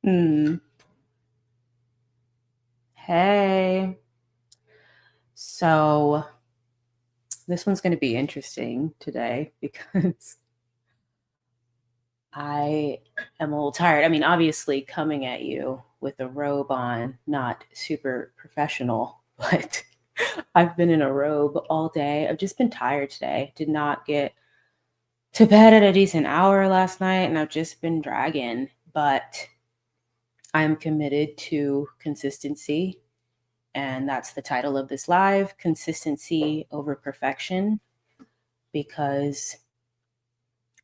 Hmm. Hey. So this one's going to be interesting today because I am a little tired. I mean, obviously, coming at you with a robe on, not super professional, but I've been in a robe all day. I've just been tired today. Did not get to bed at a decent hour last night, and I've just been dragging. But I'm committed to consistency. And that's the title of this live: Consistency Over Perfection, because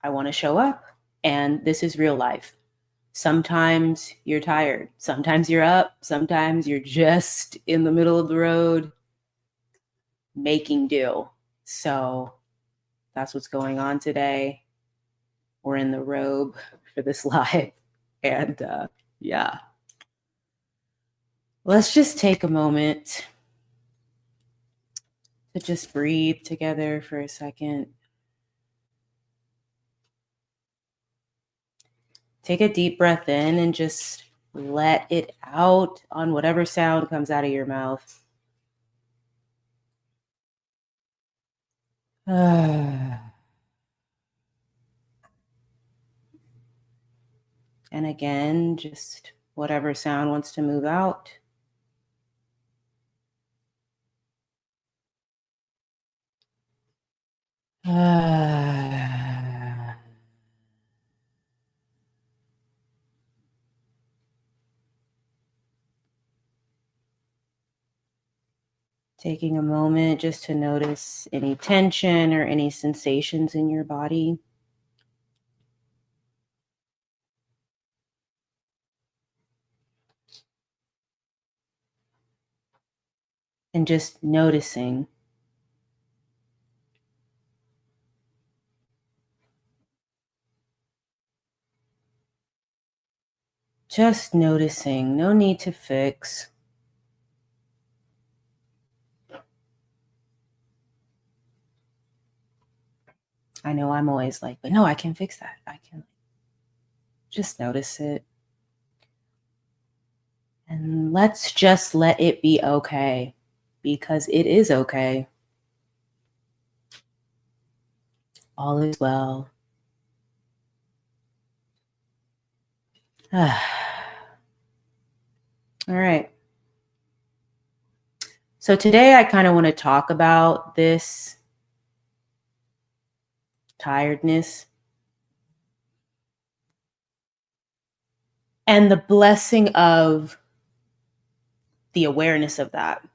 I want to show up. And this is real life. Sometimes you're tired. Sometimes you're up. Sometimes you're just in the middle of the road making do. So that's what's going on today. We're in the robe for this live. And yeah, let's just take a moment to just breathe together for a second. Take a deep breath in and just let it out on whatever sound comes out of your mouth. And again, just whatever sound wants to move out. Taking a moment just to notice any tension or any sensations in your body. And just noticing. Just noticing. No need to fix. I know I'm always like, but no, I can fix that. I can just notice it. And let's just let it be okay, because it is okay. All is well. All right. So today I kind of want to talk about this tiredness and the blessing of the awareness of that.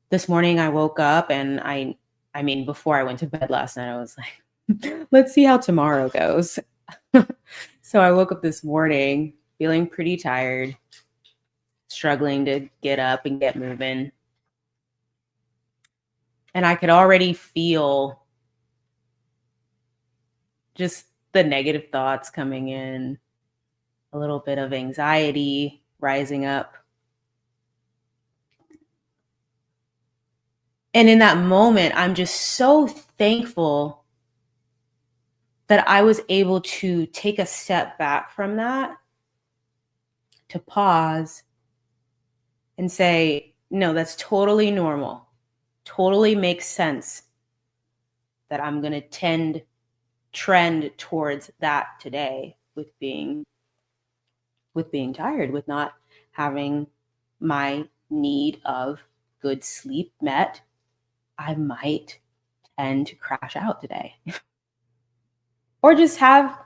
This morning I woke up and I mean, before I went to bed last night, I was like, let's see how tomorrow goes. So I woke up this morning feeling pretty tired, struggling to get up and get moving. And I could already feel just the negative thoughts coming in, a little bit of anxiety rising up. And in that moment, I'm just so thankful that I was able to take a step back from that, to pause and say, no, that's totally normal. Totally makes sense that I'm going to trend towards that today with being tired, with not having my need of good sleep met. I might tend to crash out today or just have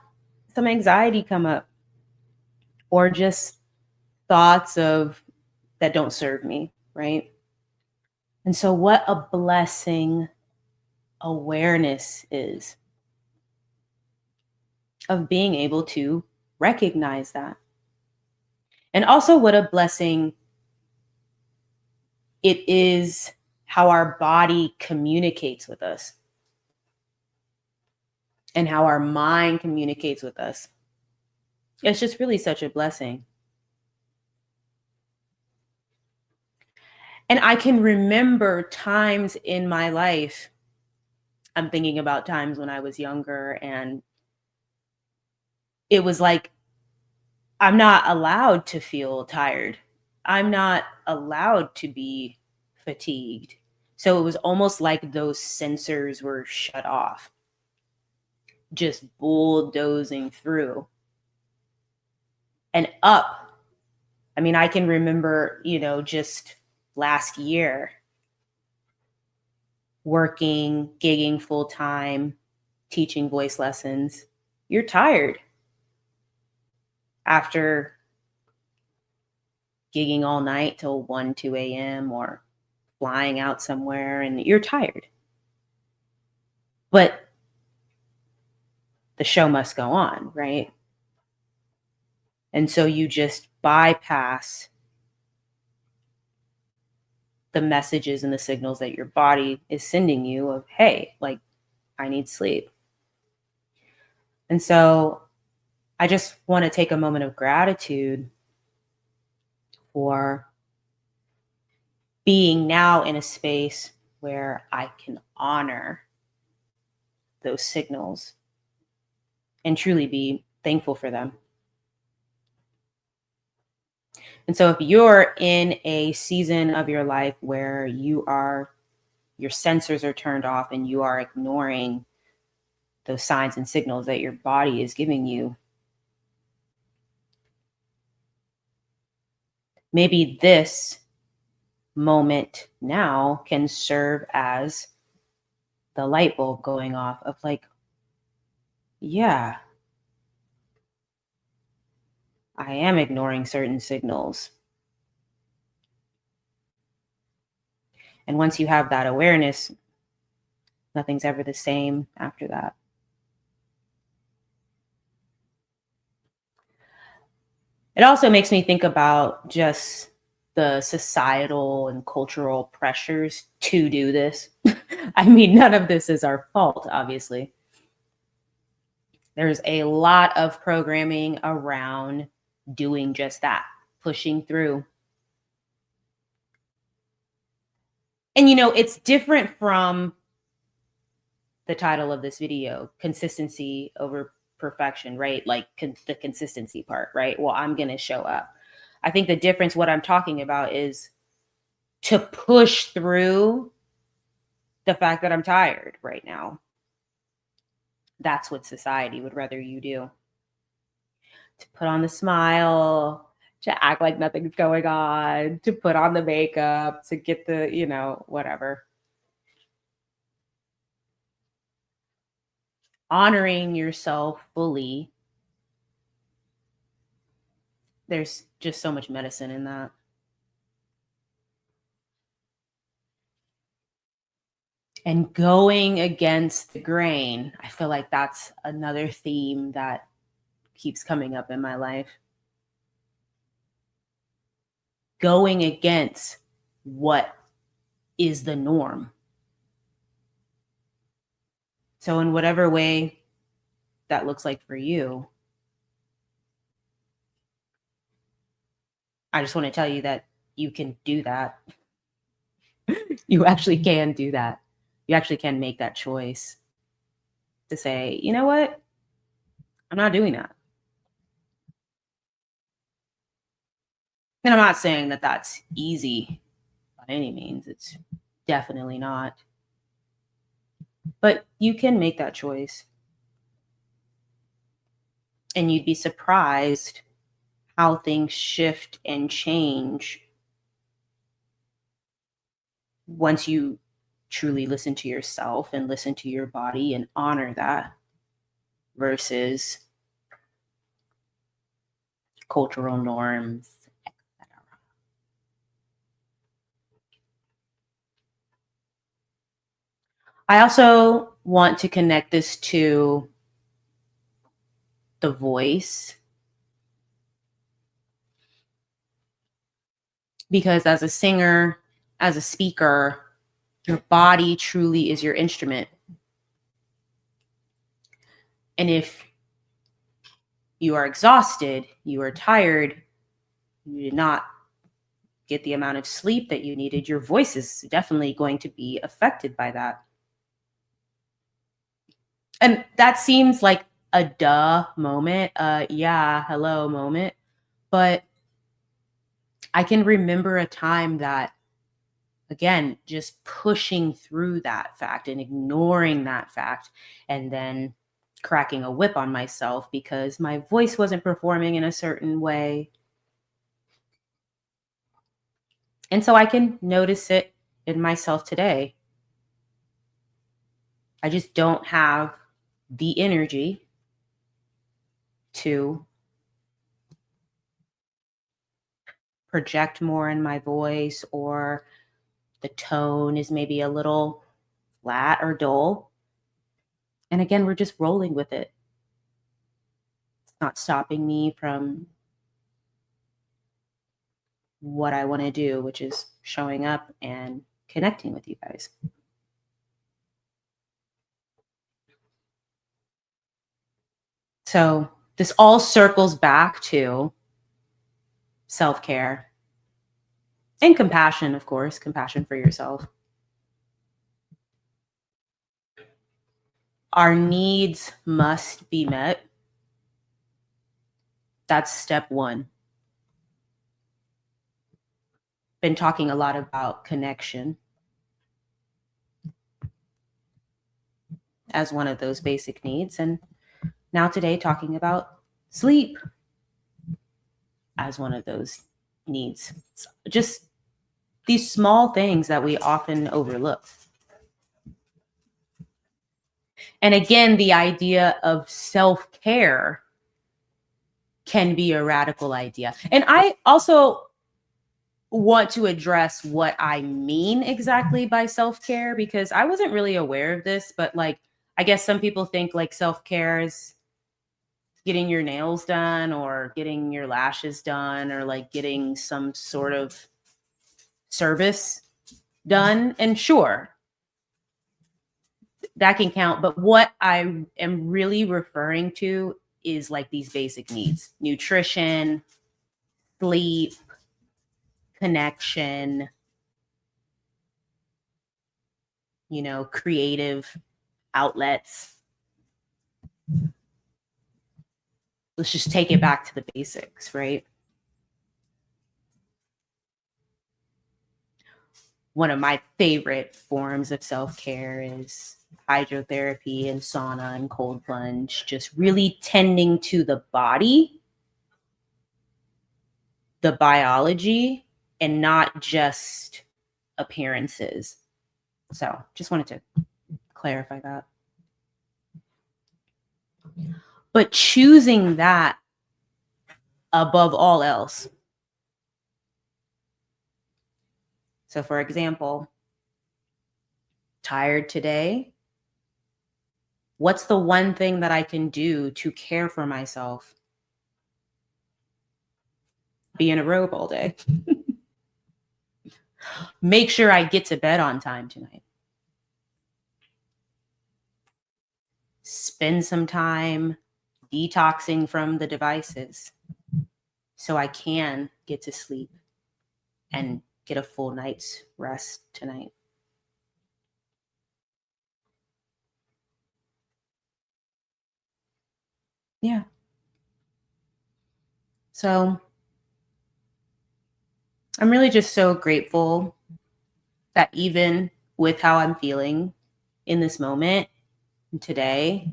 some anxiety come up, or just thoughts of that don't serve me, right? And so what a blessing awareness is, of being able to recognize that. And also what a blessing it is how our body communicates with us and how our mind communicates with us. It's just really such a blessing. And I can remember times in my life, I'm thinking about times when I was younger, and it was like I'm not allowed to feel tired. I'm not allowed to be fatigued. So it was almost like those sensors were shut off, just bulldozing through and up. I mean, I can remember, just last year working, gigging full time, teaching voice lessons. You're tired after gigging all night till 1, 2 a.m. or flying out somewhere, and you're tired. But the show must go on, right? And so you just bypass the messages and the signals that your body is sending you of, hey, like, I need sleep. And so I just want to take a moment of gratitude for being now in a space where I can honor those signals and truly be thankful for them. And so if you're in a season of your life where your sensors are turned off and you are ignoring those signs and signals that your body is giving you, maybe this moment now can serve as the light bulb going off of like, yeah, I am ignoring certain signals. And once you have that awareness, nothing's ever the same after that. It also makes me think about just the societal and cultural pressures to do this. I mean, none of this is our fault, obviously. There's a lot of programming around doing just that, pushing through. And, it's different from the title of this video, consistency over perfection, right? Like the consistency part, right? Well, I'm going to show up. I think the difference, what I'm talking about is to push through the fact that I'm tired right now. That's what society would rather you do. To put on the smile, to act like nothing's going on, to put on the makeup, to get the, whatever. Honoring yourself fully. There's just so much medicine in that. And going against the grain, I feel like that's another theme that keeps coming up in my life. Going against what is the norm. So in whatever way that looks like for you, I just want to tell you that you can do that. You actually can do that. You actually can make that choice to say, you know what? I'm not doing that. And I'm not saying that that's easy by any means. It's definitely not. But you can make that choice. And you'd be surprised how things shift and change once you truly listen to yourself and listen to your body and honor that versus cultural norms, etc. I also want to connect this to the voice, because as a singer, as a speaker, your body truly is your instrument. And if you are exhausted, you are tired, you did not get the amount of sleep that you needed, your voice is definitely going to be affected by that. And that seems like a duh moment, yeah, hello moment. But I can remember a time that, again, just pushing through that fact and ignoring that fact, and then cracking a whip on myself because my voice wasn't performing in a certain way. And so I can notice it in myself today. I just don't have the energy to project more in my voice, or the tone is maybe a little flat or dull. And again, we're just rolling with it. It's not stopping me from what I want to do, which is showing up and connecting with you guys. So this all circles back to self-care and compassion, of course, compassion for yourself. Our needs must be met. That's step one. Been talking a lot about connection as one of those basic needs. And now today, talking about sleep as one of those needs. It's just these small things that we often overlook. And again, the idea of self-care can be a radical idea. And I also want to address what I mean exactly by self-care, because I wasn't really aware of this, but like, I guess some people think like self-care is getting your nails done or getting your lashes done or like getting some sort of service done. And sure, that can count. But what I am really referring to is like these basic needs: nutrition, sleep, connection, creative outlets. Let's just take it back to the basics, right? One of my favorite forms of self-care is hydrotherapy and sauna and cold plunge, just really tending to the body, the biology, and not just appearances. So just wanted to clarify that. But choosing that above all else. So for example, tired today. What's the one thing that I can do to care for myself? Be in a robe all day. Make sure I get to bed on time tonight. Spend some time detoxing from the devices so I can get to sleep and get a full night's rest tonight. Yeah. So I'm really just so grateful that even with how I'm feeling in this moment today,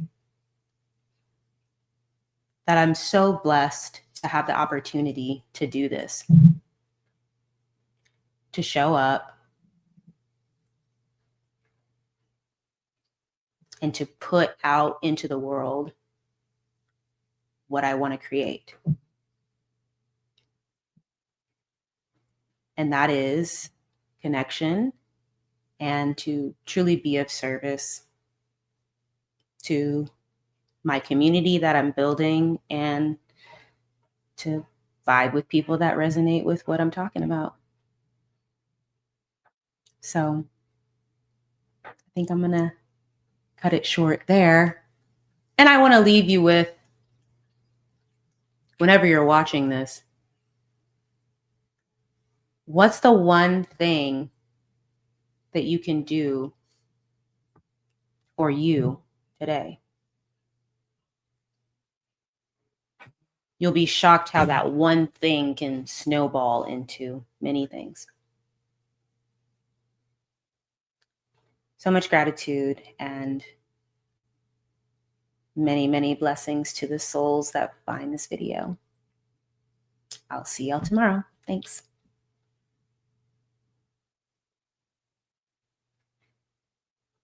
that I'm so blessed to have the opportunity to do this, to show up and to put out into the world what I want to create. And that is connection, and to truly be of service to my community that I'm building, and to vibe with people that resonate with what I'm talking about. So I think I'm going to cut it short there. And I want to leave you with, whenever you're watching this, what's the one thing that you can do for you today? you'll be shocked how that one thing can snowball into many things. So much gratitude and many, many blessings to the souls that find this video. I'll see y'all tomorrow. Thanks.